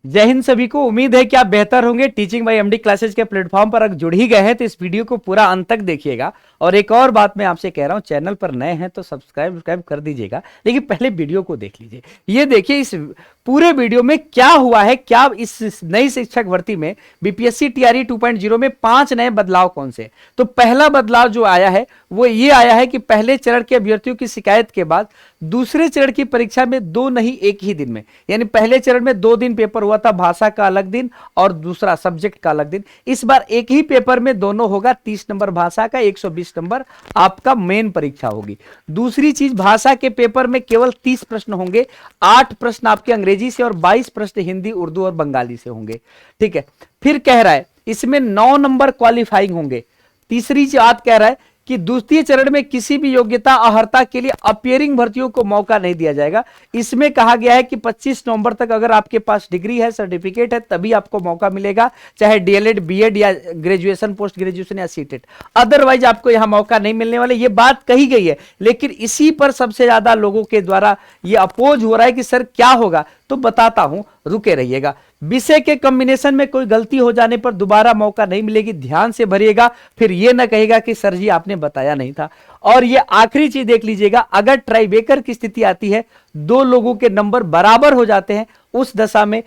जय हिंद सभी को। उम्मीद है कि आप बेहतर होंगे। टीचिंग बाय एमडी क्लासेज के प्लेटफॉर्म पर अगर जुड़ ही गए हैं तो इस वीडियो को पूरा अंत तक देखिएगा। और एक और बात मैं आपसे कह रहा हूं, चैनल पर नए हैं तो सब्सक्राइब कर दीजिएगा, लेकिन पहले वीडियो को देख लीजिए। ये देखिए इस पूरे वीडियो में क्या हुआ है, क्या इस नई शिक्षक भर्ती में बीपीएससी टीआरई 2.0 में 5 नए बदलाव कौन से। तो पहला बदलाव जो आया है वो ये आया है कि पहले चरण के अभ्यर्थियों की शिकायत के बाद दूसरे चरण की परीक्षा में 2 नहीं 1 ही दिन में, यानी पहले चरण में 2 दिन पेपर हुआ था, भाषा का अलग दिन और दूसरा सब्जेक्ट का अलग दिन। इस बार एक ही पेपर में दोनों होगा, 30 नंबर भाषा का, 120 नंबर आपका मेन परीक्षा होगी। दूसरी चीज, भाषा के पेपर में केवल 30 प्रश्न होंगे, 8 प्रश्न आपके अंग्रेजी से और 22 प्रश्न हिंदी, उर्दू और बंगाली से होंगे। ठीक है, फिर कह रहा है इसमें 9 नंबर क्वालिफाइंग होंगे। तीसरी बात कह रहा है कि द्वितीय चरण में किसी भी योग्यता अर्हता के लिए अपियरिंग भर्तियों को मौका नहीं दिया जाएगा। इसमें कहा गया है कि 25 नवंबर तक अगर आपके पास डिग्री है, सर्टिफिकेट है, तभी आपको मौका मिलेगा, चाहे डीएलएड, बीएड या ग्रेजुएशन, पोस्ट ग्रेजुएशन या सीटेट, अदरवाइज आपको यहां मौका नहीं मिलने वाले। ये बात कही गई है, लेकिन इसी पर सबसे ज्यादा लोगों के द्वारा ये अपोज हो रहा है कि सर क्या होगा, तो बताता हूं, रुके रहिएगा। विषय के कॉम्बिनेशन में कोई गलती हो जाने पर दोबारा मौका नहीं मिलेगी, ध्यान से भरिएगा, फिर यह ना कहेगा कि सर जी आपने बताया नहीं था। और ये आखिरी चीज देख लीजिएगा, अगर ट्राइबेकर की स्थिति आती है, 2 लोगों के नंबर बराबर हो जाते हैं, उस दशा में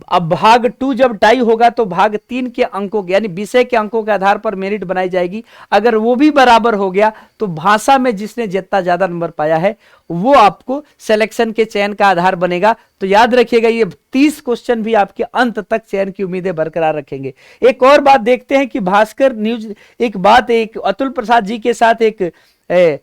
अब भाग 2 जब टाई होगा तो भाग 3 के अंकों के यानी विषय के अंकों के आधार पर मेरिट बनाई जाएगी। अगर वो भी बराबर हो गया तो भाषा में जिसने जितना ज्यादा नंबर पाया है वो आपको सिलेक्शन के चयन का आधार बनेगा। तो याद रखिएगा, ये 30 क्वेश्चन भी आपके अंत तक चयन की उम्मीदें बरकरार रखेंगे। एक और बात देखते हैं कि भास्कर न्यूज एक अतुल प्रसाद जी के साथ एक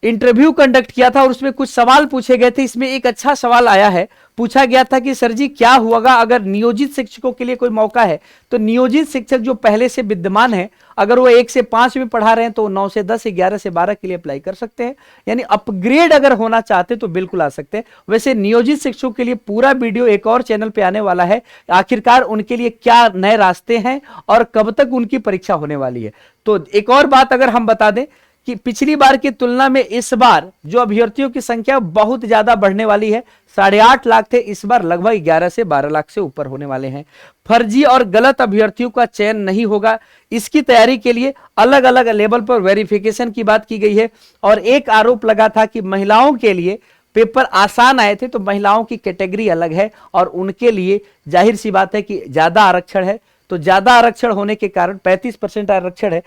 इंटरव्यू कंडक्ट किया था और उसमें कुछ सवाल पूछे गए थे। इसमें एक अच्छा सवाल आया है, पूछा गया था कि सर जी क्या होगा अगर नियोजित शिक्षकों के लिए कोई मौका है। तो नियोजित शिक्षक जो पहले से विद्यमान है, अगर वो 1 से 5 में पढ़ा रहे हैं तो 9 से 10, 11 से 12 के लिए अप्लाई कर सकते हैं, यानी अपग्रेड अगर होना चाहते तो बिल्कुल आ सकते हैं। वैसे नियोजित शिक्षकों के लिए पूरा वीडियो एक और चैनल पे आने वाला है, आखिरकार उनके लिए क्या नए रास्ते हैं और कब तक उनकी परीक्षा होने वाली है। तो एक और बात अगर हम बता दें कि पिछली बार की तुलना में इस बार जो अभ्यर्थियों की संख्या बहुत ज्यादा बढ़ने वाली है, 8.5 लाख थे, इस बार लगभग 11 से 12 लाख से ऊपर होने वाले हैं। फर्जी और गलत अभ्यर्थियों का चयन नहीं होगा। इसकी तैयारी के लिए अलग अलग लेवल पर वेरिफिकेशन की बात की गई है। और एक आरोप लगा था कि महिलाओं के लिए पेपर आसान आए थे, तो महिलाओं की कैटेगरी अलग है और उनके लिए जाहिर सी बात है कि ज्यादा आरक्षण है। तो ज्यादा आरक्षण होने के कारण 35% आरक्षण है,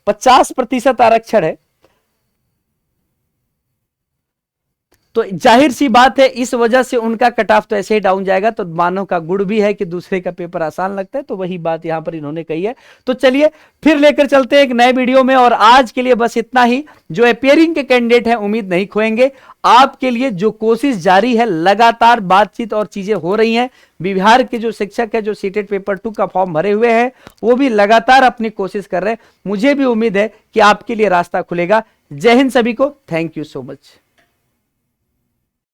50% आरक्षण है, तो जाहिर सी बात है इस वजह से उनका कट ऑफ तो ऐसे ही डाउन जाएगा। तो मानव का गुण भी है कि दूसरे का पेपर आसान लगता है, तो वही बात यहां पर इन्होंने कही है। तो चलिए फिर लेकर चलते हैं एक नए वीडियो में, और आज के लिए बस इतना ही। जो अपियरिंग के कैंडिडेट हैं उम्मीद नहीं खोएंगे, आपके लिए जो कोशिश जारी है, लगातार बातचीत और चीजें हो रही हैं। बिहार के जो शिक्षक है जो सीटेट पेपर 2 का फॉर्म भरे हुए हैं, वो भी लगातार अपनी कोशिश कर रहे हैं। मुझे भी उम्मीद है कि आपके लिए रास्ता खुलेगा। जय हिंद सभी को, थैंक यू सो मच।